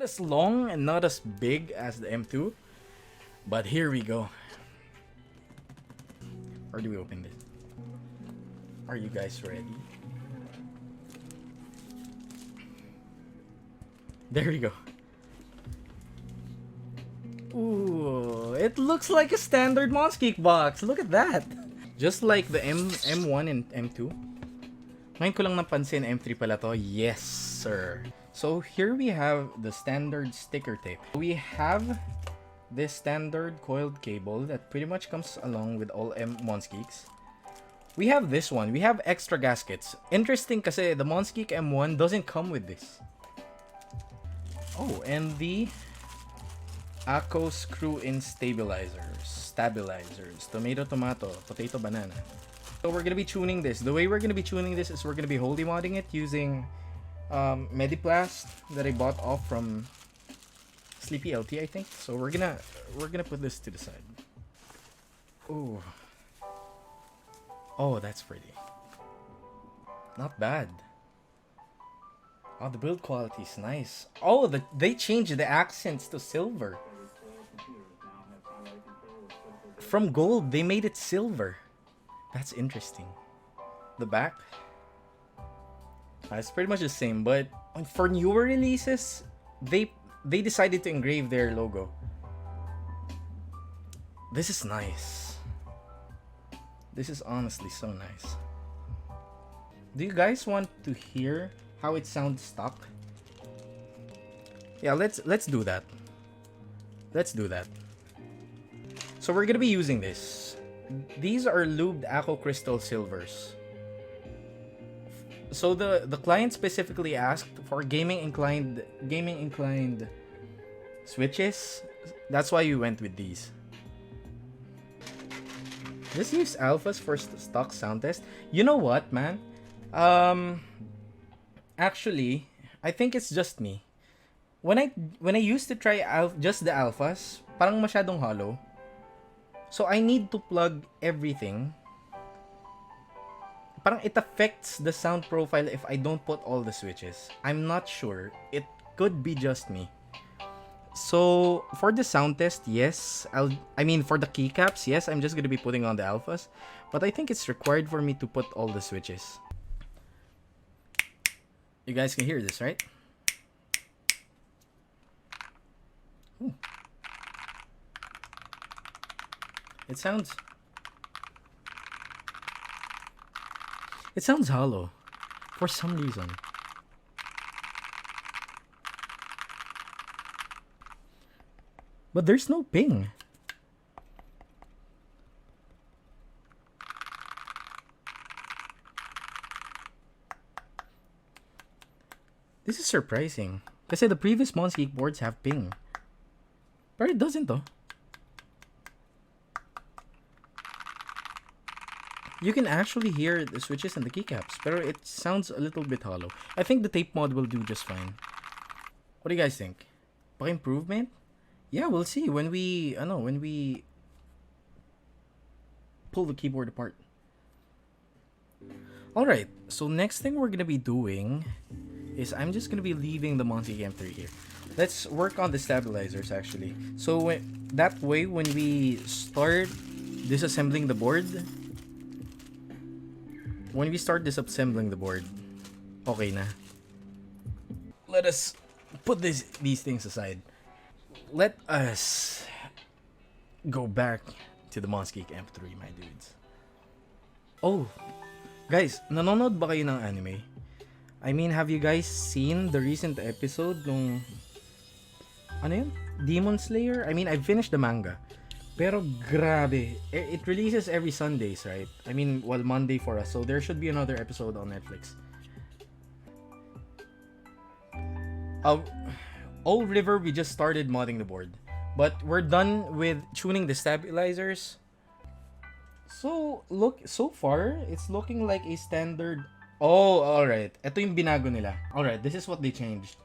Not as long and not as big as the M2, but here we go. Or do we open this? Are you guys ready? There you go. Ooh, it looks like a standard Monsgeek box. Look at that. Just like the M1 and M2. Ngayon ko lang napansin, M3 pala to. Yes, sir. So here we have the standard sticker tape. We have this standard coiled cable that pretty much comes along with all Monsgeeks. We have this one. We have extra gaskets. Interesting kasi the Monsgeek M1 doesn't come with this. Oh, and the Akko screw-in stabilizers. Tomato, potato, banana. So we're gonna be tuning this. The way we're gonna be tuning this is we're gonna be holy modding it using Mediplast that I bought off from Sleepy LT, I think. So we're gonna put this to the side. Ooh. Oh, that's pretty. Not bad. Oh, the build quality is nice. Oh, they changed the accents to silver. From gold, they made it silver. That's interesting. The back, it's pretty much the same, but for newer releases, they decided to engrave their logo. This is nice. This is honestly so nice. Do you guys want to hear how it sounds stock? Yeah, let's do that. Let's do that. So we're gonna be using this. These are lubed Akko crystal silvers. So the client specifically asked for gaming inclined switches. That's why we went with these. Just use alphas for stock sound test. You know what, man? Actually, I think it's just me. When I used to try just the alphas, parang masyadong hollow. So I need to plug everything. Parang it affects the sound profile if I don't put all the switches. I'm not sure. It could be just me. So for the sound test, yes, for the keycaps, yes, I'm just gonna be putting on the alphas. But I think it's required for me to put all the switches. You guys can hear this, right? Ooh. It sounds hollow for some reason. But there's no ping. This is surprising. Kasi the previous Monsgeek boards have ping. But it doesn't though. You can actually hear the switches and the keycaps, but it sounds a little bit hollow. I think the tape mod will do just fine. What do you guys think? Improvement? Yeah, we'll see when we pull the keyboard apart. Alright, so next thing we're gonna be doing is I'm just gonna be leaving the Monsgeek M3 here. Let's work on the stabilizers actually. So that way when we start disassembling the board, okay na. Let us put these things aside. Let us go back to the Monsgeek M3, my dudes. Oh, guys, nanonood ba kayo ng anime? I mean, have you guys seen the recent episode nung Demon Slayer? I mean, I finished the manga. Pero grabe, it releases every Sundays, right? I mean, Monday for us. So there should be another episode on Netflix. Old River, we just started modding the board. But we're done with tuning the stabilizers. So far, it's looking like a standard. Oh, alright. Ito yung binago nila. Alright, this is what they changed.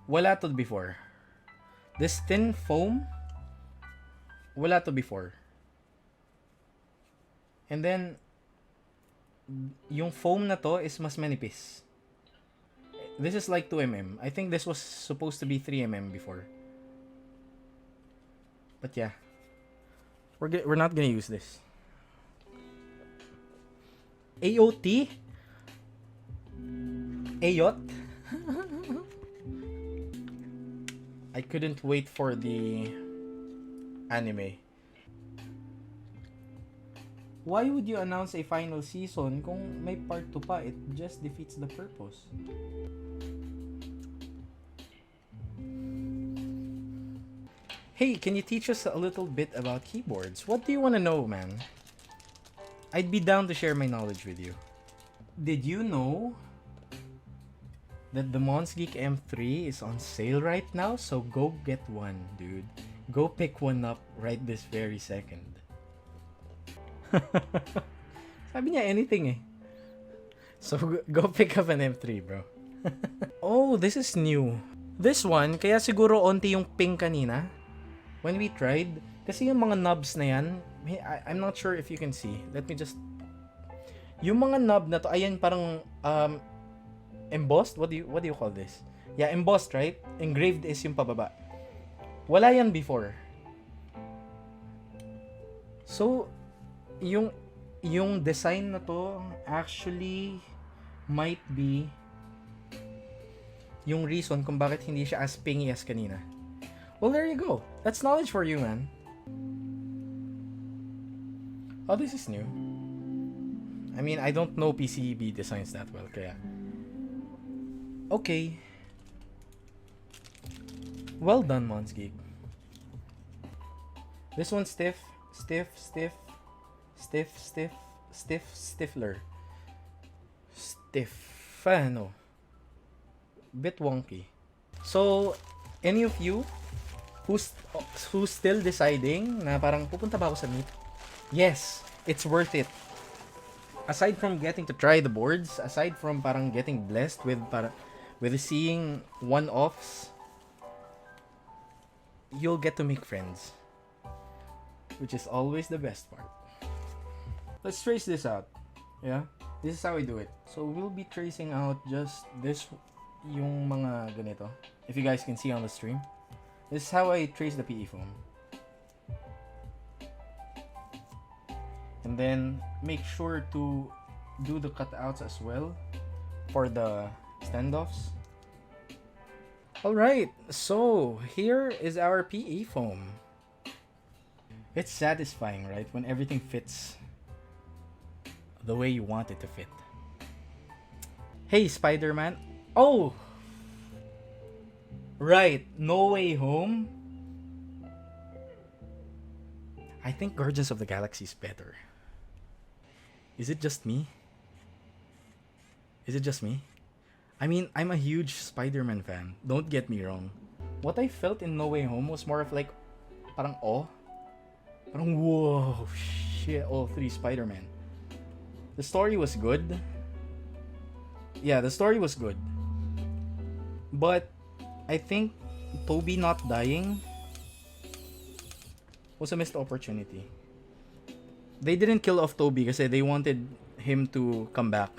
Wala to before. This thin foam, wala to before. And then, yung foam na to is mas manipis. This is like 2mm. I think this was supposed to be 3mm before. But yeah. We're not gonna use this. AOT? Ayot? I couldn't wait for the anime. Why would you announce a final season kung may part 2 pa? It just defeats the purpose. Hey, can you teach us a little bit about keyboards? What do you want to know, man? I'd be down to share my knowledge with you. Did you know that the Monsgeek M3 is on sale right now? So go get one, dude. Go pick one up right this very second. Sabi niya anything eh. So go pick up an M3, bro. Oh, this is new. This one, kaya siguro onti yung ping kanina. When we tried, kasi yung mga knobs na yan, I'm not sure if you can see. Let me just... Yung mga knob na to, ayan parang embossed? What do you call this? Yeah, embossed, right? Engraved is yung pababa. Wala yan before. So, yung design na to actually might be yung reason kung bakit hindi siya as pingy as kanina. Well, there you go. That's knowledge for you, man. Oh, this is new. I mean, I don't know PCB designs that well, kaya... Okay. Well done, Monsgeek. This one's stiff, stiffler. Stiffano. Bit wonky. So, any of you who's still deciding na parang pupunta ba ako sa meet? Yes, it's worth it. Aside from getting to try the boards, aside from parang getting blessed with seeing one-offs, you'll get to make friends, which is always the best part. Let's trace this out. Yeah, this is how we do it. So we'll be tracing out just this, yung mga ganito. If you guys can see on the stream. This is how I trace the PE foam. And then make sure to do the cutouts as well for the standoffs. Alright, so here is our PE foam. It's satisfying, right? When everything fits the way you want it to fit. Hey, Spider-Man. Oh! Right, No Way Home. I think Guardians of the Galaxy is better. Is it just me? Is it just me? I mean, I'm a huge Spider-Man fan. Don't get me wrong. What I felt in No Way Home was more of like, parang awe. Parang whoa, shit, all 3 Spider-Man. The story was good. Yeah, the story was good. But I think Toby not dying was a missed opportunity. They didn't kill off Toby kasi they wanted him to come back.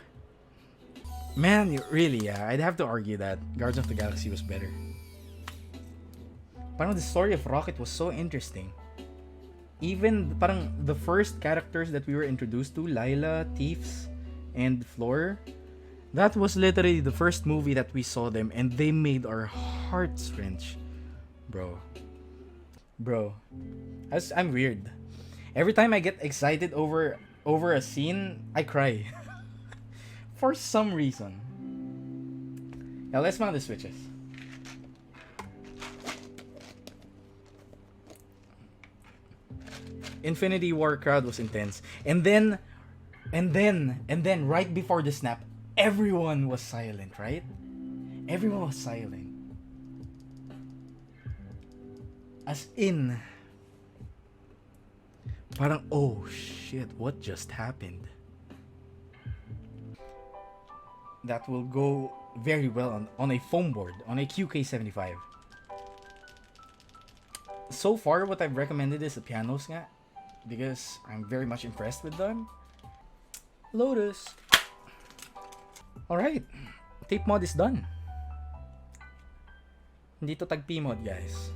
Man, really, yeah, I'd have to argue that Guardians of the Galaxy was better. Parang the story of Rocket was so interesting. Even parang the first characters that we were introduced to, Lila, Thieves, and Floor, that was literally the first movie that we saw them and they made our hearts wrench. Bro. I'm weird. Every time I get excited over a scene, I cry. For some reason. Now let's mount the switches. Infinity War crowd was intense. And then right before the snap, everyone was silent, right? Everyone was silent. As in, parang, oh shit, what just happened? That will go very well on a foam board, on a QK75. So far, what I've recommended is the pianos nga, because I'm very much impressed with them. Lotus. Alright, tape mod is done. Hindi to tag-P-mode, guys.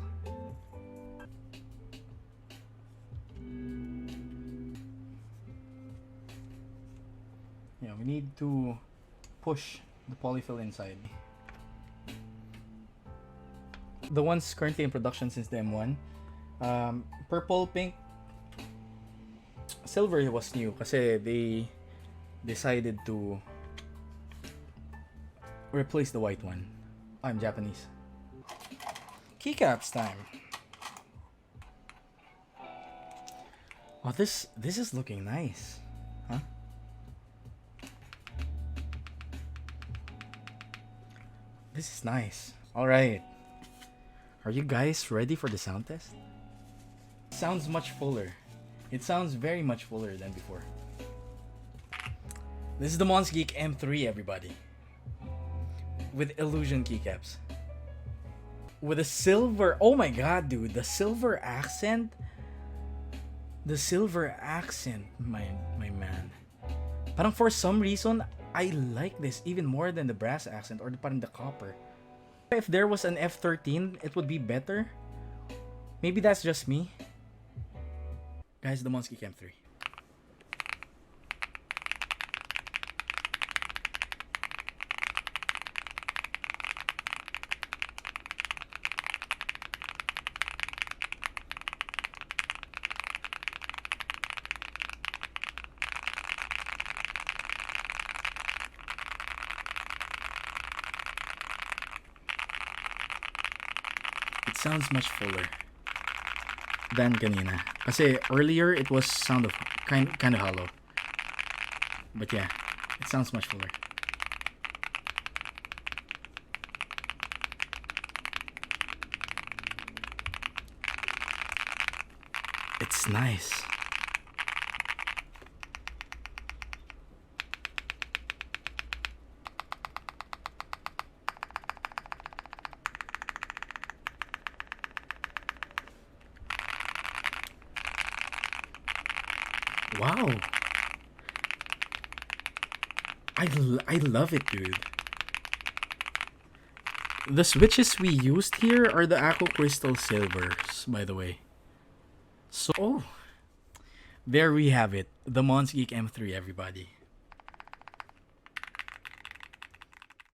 Yeah, we need to push the polyfill inside. The ones currently in production since the M1, purple, pink, silver was new kasi they decided to replace the white one. I'm Japanese. Keycaps time. Oh, this is looking nice, huh? This is nice. All right. Are you guys ready for the sound test? It sounds much fuller. It sounds very much fuller than before. This is the Monsgeek M3, everybody. With illusion keycaps. With a silver... Oh my god, dude. The silver accent. The silver accent, my man. Parang for some reason, I like this even more than the brass accent or parang the copper. If there was an F13, it would be better. Maybe that's just me. Guys, the Monsgeek M3. It sounds much fuller than kanina. Kasi earlier it was sound of kind of hollow. But yeah, it sounds much fuller. It's nice. Wow. I love it, dude. The switches we used here are the Akko Crystal Silvers, by the way. So, there we have it. The Monsgeek M3, everybody.